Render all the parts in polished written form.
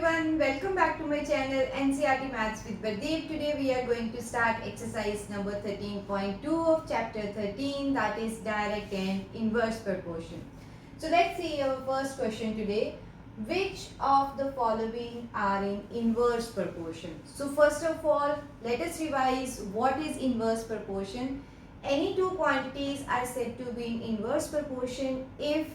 everyone, welcome back to my channel NCERT Maths with Pradeep. Today we are going to start exercise number 13.2 of chapter 13, that is direct and inverse proportion. So let's see our first question today. Which of the following are in inverse proportion? So first of all, let us revise what is inverse proportion. Any two quantities are said to be in inverse proportion if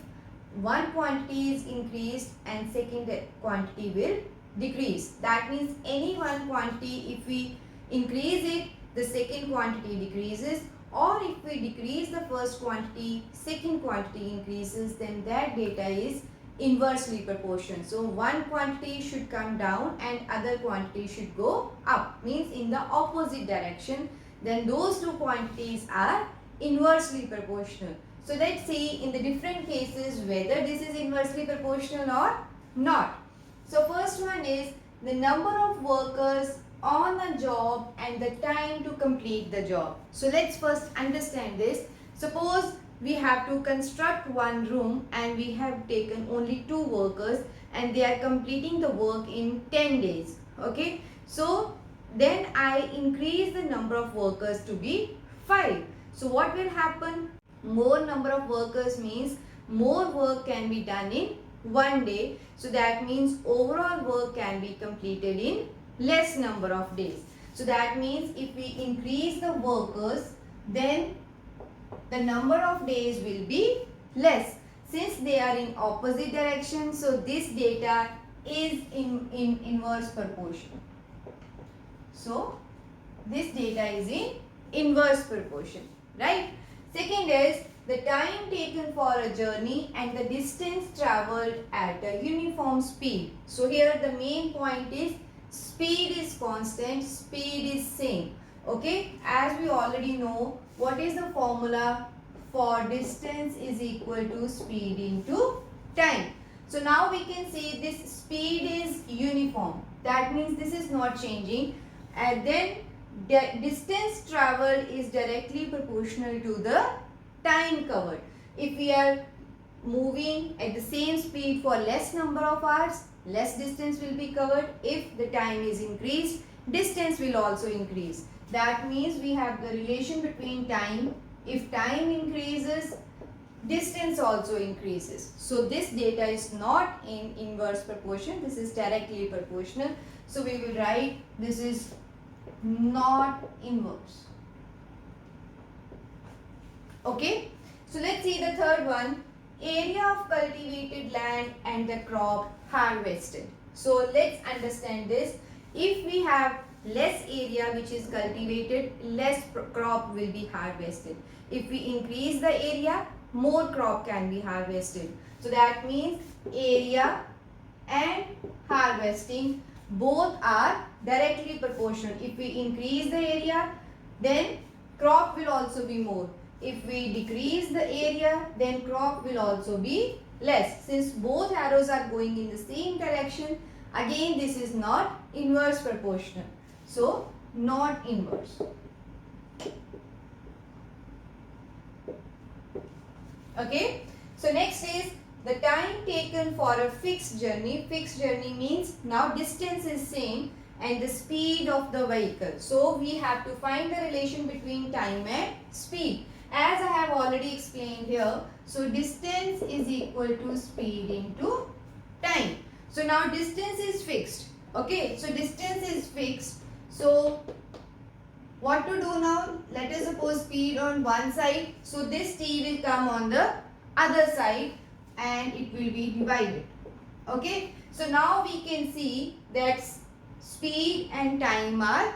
one quantity is increased and second quantity will decrease. That means any one quantity, if we increase it, the second quantity decreases, or if we decrease the first quantity, second quantity increases, then that data is inversely proportional. So one quantity should come down and other quantity should go up, means in the opposite direction. Then those two quantities are inversely proportional. So let's see in the different cases whether this is inversely proportional or not. So first one is the number of workers on a job and the time to complete the job. So let's first understand this. Suppose we have to construct one room and we have taken only 2 workers and they are completing the work in 10 days. Okay. So then I increase the number of workers to be 5. So what will happen? More number of workers means more work can be done in one day. So that means overall work can be completed in less number of days. So that means if we increase the workers, then the number of days will be less. Since they are in opposite direction, so this data is in inverse proportion. So this data is in inverse proportion, right? Second is the time taken for a journey and the distance travelled at a uniform speed. So here the main point is speed is constant, speed is same. Okay, as we already know, what is the formula for distance is equal to speed into time. So now we can say this speed is uniform. That means this is not changing. And then the distance traveled is directly proportional to the time covered. If we are moving at the same speed for less number of hours, less distance will be covered. If the time is increased, distance will also increase. That means we have the relation between time. If time increases, distance also increases. So this data is not in inverse proportion. This is directly proportional. So we will write this is not inverse. Okay. So let's see the third one. Area of cultivated land and the crop harvested. So let's understand this. If we have less area which is cultivated, less crop will be harvested. If we increase the area, more crop can be harvested. So that means area and harvesting both are directly proportional. If we increase the area, then crop will also be more. If we decrease the area, then crop will also be less. Since both arrows are going in the same direction, again this is not inverse proportional. So not inverse. Okay. So next is the time taken for a fixed journey. Fixed journey means now distance is same and the speed of the vehicle. So we have to find the relation between time and speed. As I have already explained here, so distance is equal to speed into time. So now distance is fixed. Okay, so distance is fixed. So what to do now? Let us suppose speed on one side. So this t will come on the other side and it will be divided. Okay, so now we can see that speed and time are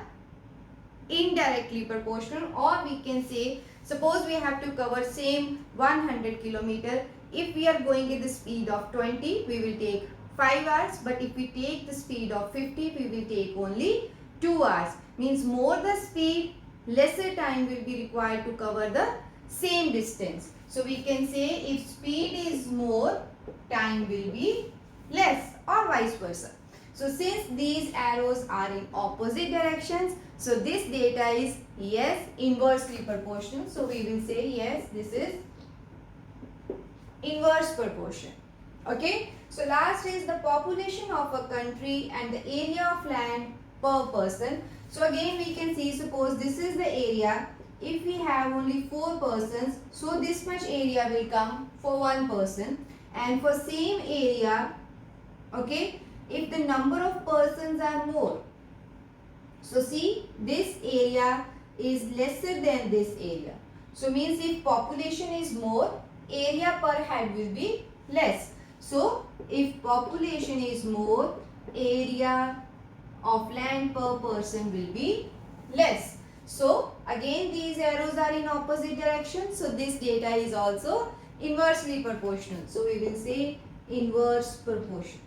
indirectly proportional, or we can say suppose we have to cover same 100 kilometer. If we are going at the speed of 20, we will take 5 hours, but if we take the speed of 50, we will take only 2 hours. Means more the speed, lesser time will be required to cover the same distance. So we can say if speed is more, time will be less, or vice versa. So since these arrows are in opposite directions, so this data is yes inversely proportional. So we will say yes, this is inverse proportion. Okay. So last is the population of a country and the area of land per person. So again we can see, suppose this is the area. If we have only 4 persons, so this much area will come for one person, and for same area, okay, if the number of persons are more, so see, this area is lesser than this area. So means if population is more, area per head will be less. So if population is more, area of land per person will be less. So again these arrows are in opposite direction. So this data is also inversely proportional. So we will say inverse proportion.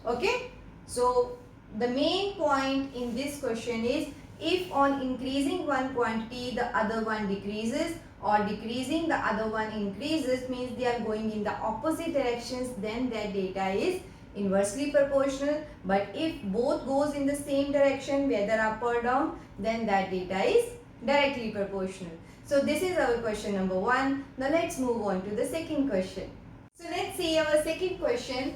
Okay. So the main point in this question is, if on increasing one quantity the other one decreases, or decreasing the other one increases, means they are going in the opposite directions, then that data is inversely proportional. But if both goes in the same direction, whether up or down, then that data is directly proportional. So this is our question number 1. Now let's move on to the second question. So let's see our second question.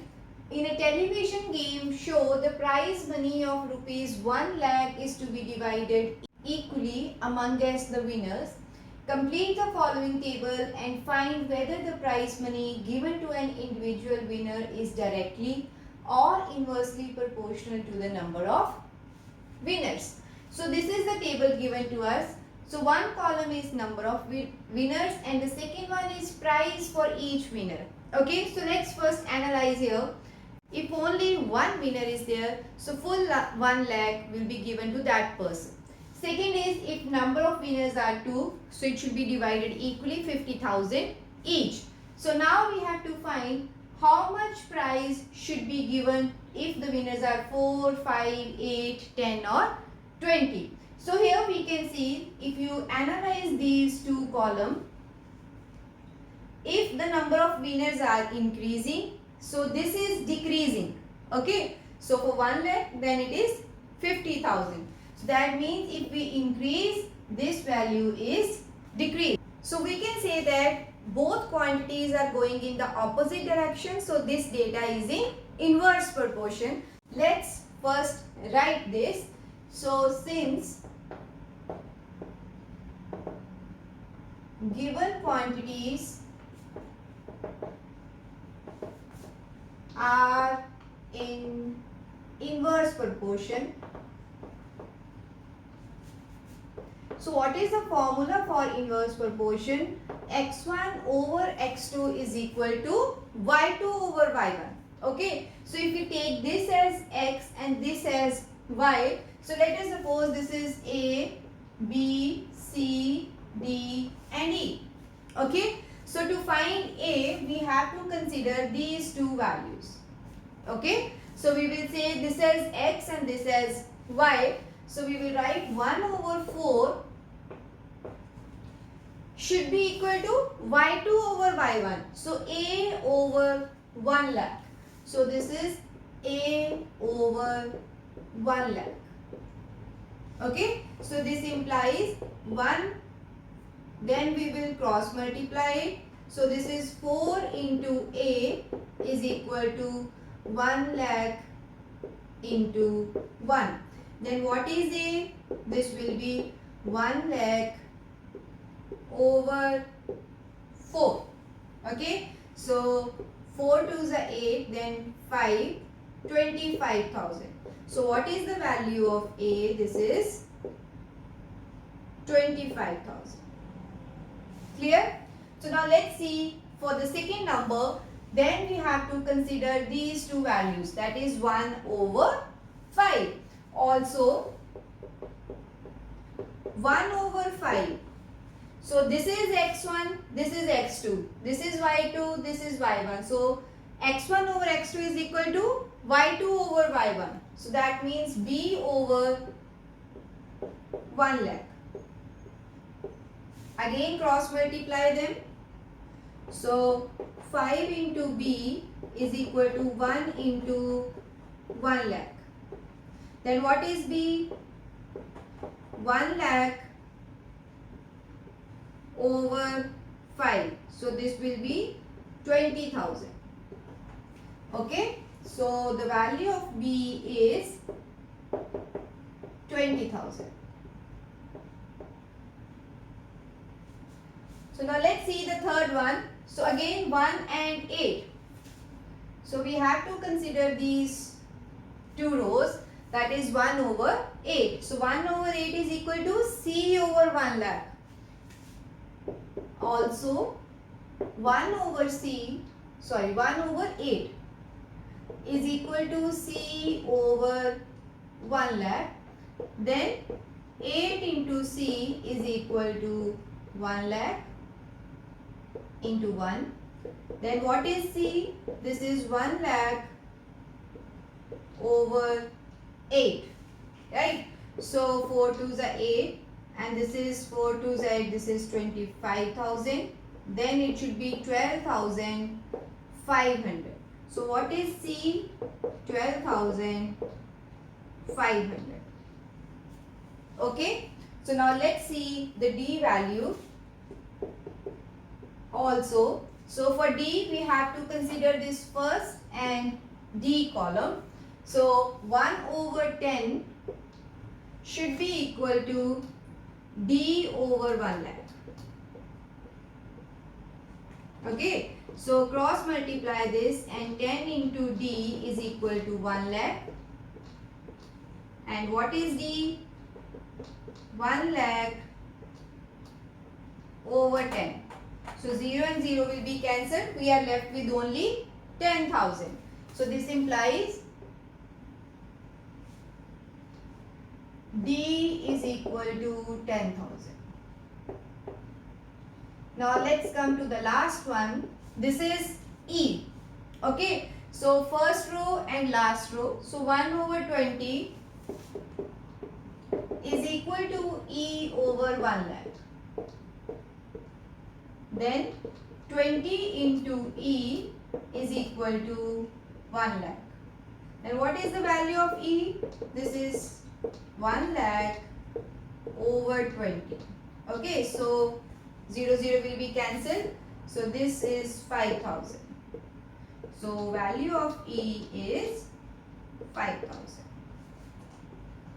In a television game show, the prize money of rupees 1 lakh is to be divided equally amongst the winners. Complete the following table and find whether the prize money given to an individual winner is directly or inversely proportional to the number of winners. So this is the table given to us. So one column is number of winners and the second one is prize for each winner. Okay, so let's first analyze here. If only one winner is there, so full 1 lakh will be given to that person. Second is, if number of winners are 2, so it should be divided equally, 50,000 each. So now we have to find how much prize should be given if the winners are 4, 5, 8, 10 or 20. So here we can see, if you analyze these two columns, if the number of winners are increasing, so this is decreasing. Okay. So for 1 lakh, then it is 50,000. So that means if we increase, this value is decreased. So we can say that both quantities are going in the opposite direction. So this data is in inverse proportion. Let's first write this. So since given quantities are in inverse proportion, so what is the formula for inverse proportion? x1 over x2 is equal to y2 over y1. Okay, so if you take this as x and this as y, so let us suppose this is a, b, c, d and e. Okay, so to find a, we have to consider these two values. Okay, so we will say this as x and this as y. So we will write 1 over 4 should be equal to y2 over y1. So a over 1 lakh. So this is a over 1 lakh. Okay, so this implies 1, then we will cross multiply it. So this is 4 into a is equal to 1 lakh into 1. Then what is a? This will be 1 lakh over 4. Okay, so 4 2s are 8, then 5, 25,000. So what is the value of a? This is 25,000. Clear? So now let's see for the second number. Then we have to consider these two values, that is 1 over 5. Also 1 over 5. So this is x1, this is x2, this is y2, this is y1. So x1 over x2 is equal to y2 over y1. So that means b over 1 lakh. Again cross multiply them. So 5 into b is equal to 1 into 1 lakh. Then what is b? 1 lakh over 5. So this will be 20,000. Okay, so the value of B is 20,000. So now let's see the third one. So again 1 and 8. So we have to consider these two rows, that is 1 over 8. So 1 over 8 is equal to C over 1 lakh. Also 1 over 8 is equal to C over 1 lakh. Then 8 into C is equal to 1 lakh into 1. Then what is C? This is 1 lakh over 8. Right? So 4 2s are 8 and this is 4 2s are 8. This is 25,000. Then it should be 12,500. So what is C? 12,500. Okay. So now let's see the D value also. So for D we have to consider this first and D column. So 1 over 10 should be equal to D over 1 lakh. Okay, so cross multiply this and 10 into D is equal to 1 lakh. And what is D? 1 lakh over 10. So 0 and 0 will be cancelled. We are left with only 10,000. So this implies D is equal to 10,000. Now let's come to the last one. This is E. Okay. So first row and last row. So 1 over 20 is equal to E over 1 lakh. Then 20 into E is equal to 1 lakh. And what is the value of E? This is 1 lakh over 20. Okay, so 0 0 will be cancelled. So this is 5,000. So value of E is 5,000.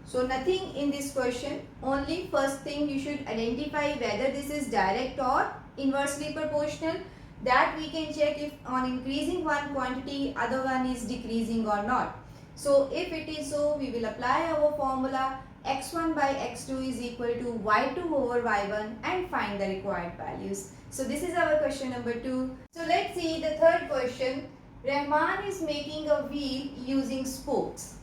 So nothing in this question. Only first thing you should identify whether this is direct or inversely proportional. That we can check if on increasing one quantity other one is decreasing or not. So if it is so, we will apply our formula x1 by x2 is equal to y2 over y1 and find the required values. So this is our question number 2. So let's see the third question. Rahman is making a wheel using spokes.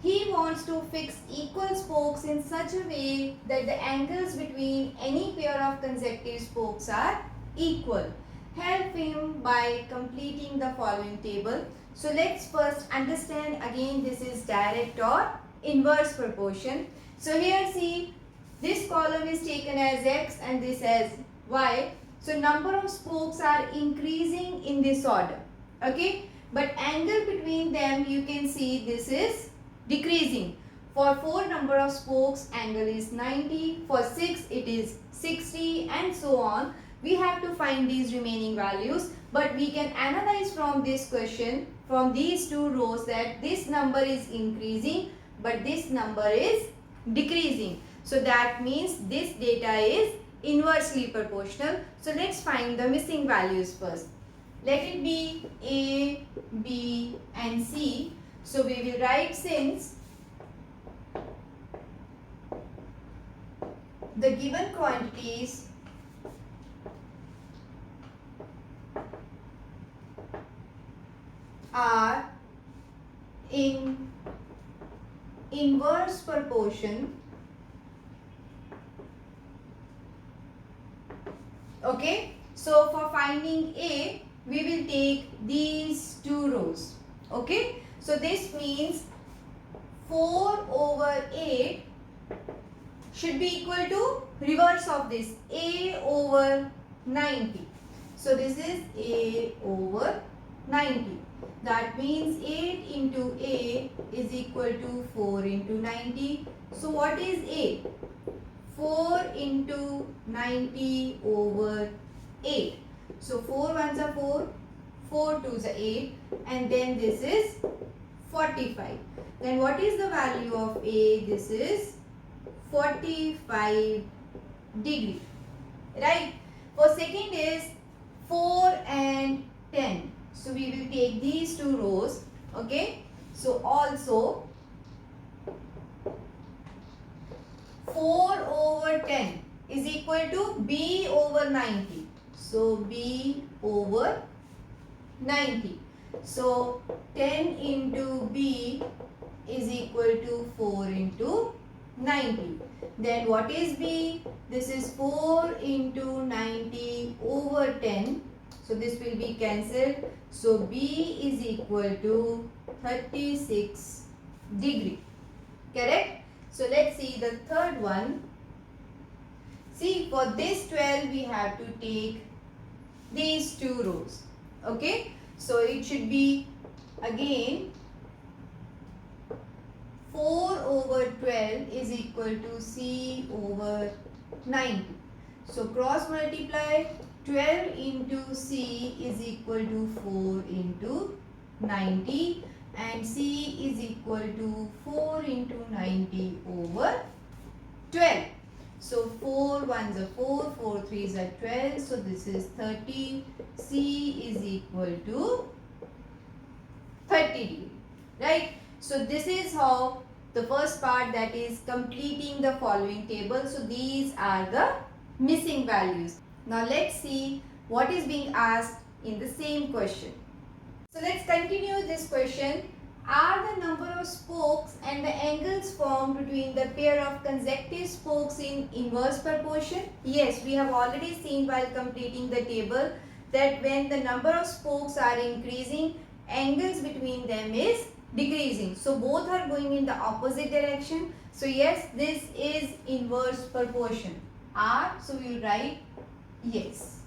He wants to fix equal spokes in such a way that the angles between any pair of consecutive spokes are equal. Help him by completing the following table. So let's first understand again this is direct or inverse proportion. So here see, this column is taken as x and this as y. So number of spokes are increasing in this order. Okay, but angle between them you can see this is decreasing. For 4 number of spokes angle is 90, for 6 it is 60 and so on. We have to find these remaining values, but we can analyze from this question, from these two rows, that this number is increasing but this number is decreasing. So that means this data is inversely proportional. So let's find the missing values first. Let it be A, B and C. So we will write since the given quantities are in inverse proportion. Okay, so for finding A, we will take these two rows. Okay, so this means 4 over 8 should be equal to reverse of this, A over 90. So this is A over 90. That means 8 into A is equal to 4 into 90. So what is A? 4 into 90 over 8. So 4 ones are 4, 4 2s are 8, and then this is 45. Then what is the value of A? This is 45 degree, right? For second is 4 and 10. So we will take these two rows, okay? So also 4 over 10 is equal to B over 90. So B over 90. So 10 into B is equal to 4 into 90. Then what is B? This is 4 into 90 over 10. So this will be cancelled. So B is equal to 36 degree. Correct? So let's see the third one. See, for this 12 we have to take these two rows. Okay? So it should be again 4 over 12 is equal to C over 90. So cross multiply 12 into C is equal to 4 into 90, and C is equal to 4 into 90 over 12. So 4 1s are 4, 4 3s are 12. So this is 30. C is equal to 30 degree. Right? So this is how the first part, that is completing the following table. So these are the missing values. Now let's see what is being asked in the same question. So let's continue this question. Are the number of spokes and the angles formed between the pair of consecutive spokes in inverse proportion? Yes, we have already seen while completing the table that when the number of spokes are increasing, angles between them is decreasing. So both are going in the opposite direction. So yes, this is inverse proportion. R, so we will write yes.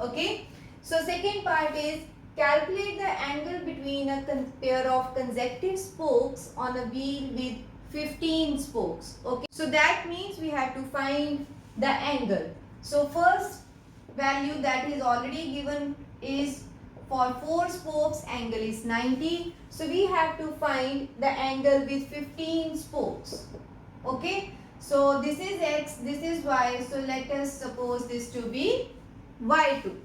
Okay. So second part is calculate the angle between a pair of consecutive spokes on a wheel with 15 spokes. Okay. So that means we have to find the angle. So first value that is already given is for 4 spokes, angle is 90. So we have to find the angle with 15 spokes. Okay. So this is x, this is y. So let us suppose this to be y2.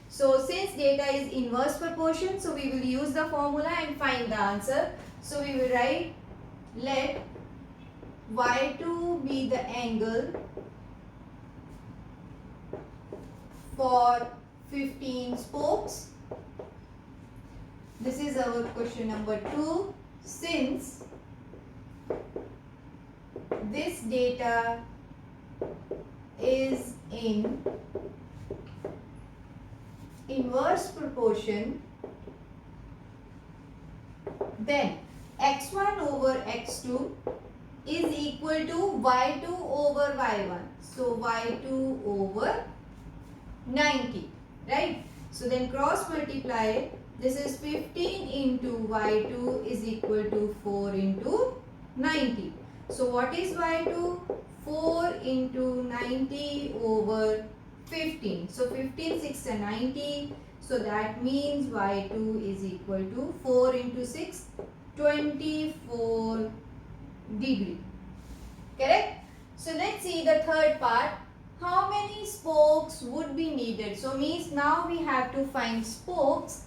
So since data is inverse proportion, so we will use the formula and find the answer. So we will write, let y2 be the angle for 15 spokes. This is our question number 2. Since this data is in inverse proportion, then x1 over x2 is equal to y2 over y1. So y2 over 90, right? So then cross multiply, this is 15 into y2 is equal to 4 into 90. So what is y2? 4 into 90 over 15. So 15 6 are 90. So that means y2 is equal to 4 into 6, 24 degree. Correct? So let's see the third part. How many spokes would be needed? So means now we have to find spokes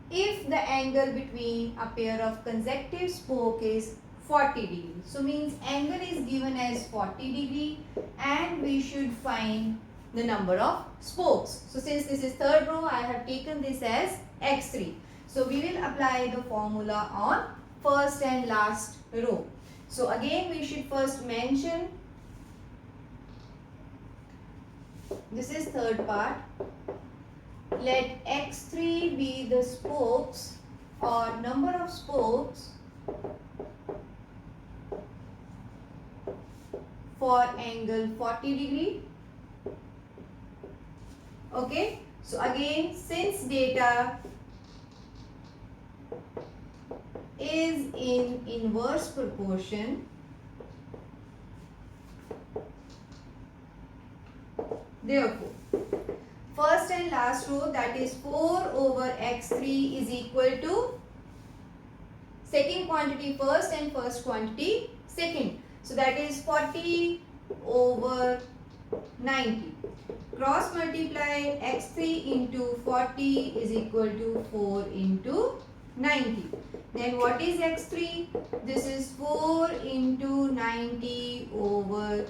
if the angle between a pair of consecutive spoke is 40 degree. So means angle is given as 40 degree and we should find the number of spokes. So since this is third row, I have taken this as x3. So we will apply the formula on first and last row. So again we should first mention, this is third part, let x3 be the spokes or number of spokes for angle 40 degree. Okay. So again, since data is in inverse proportion, therefore first and last row, that is 4 over x3 is equal to second quantity first and first quantity second. So that is 40 over 90. Cross multiply x3 into 40 is equal to 4 into 90. Then what is x3? This is 4 into 90 over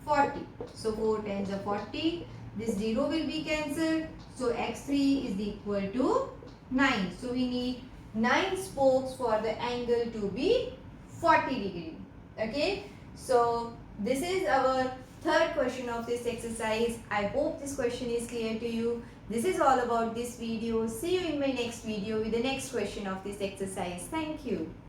40. So 4 times are 40. This 0 will be cancelled. So x3 is equal to 9. So we need 9 spokes for the angle to be 40 degree. Okay. So this is our third question of this exercise. I hope this question is clear to you. This is all about this video. See you in my next video with the next question of this exercise. Thank you.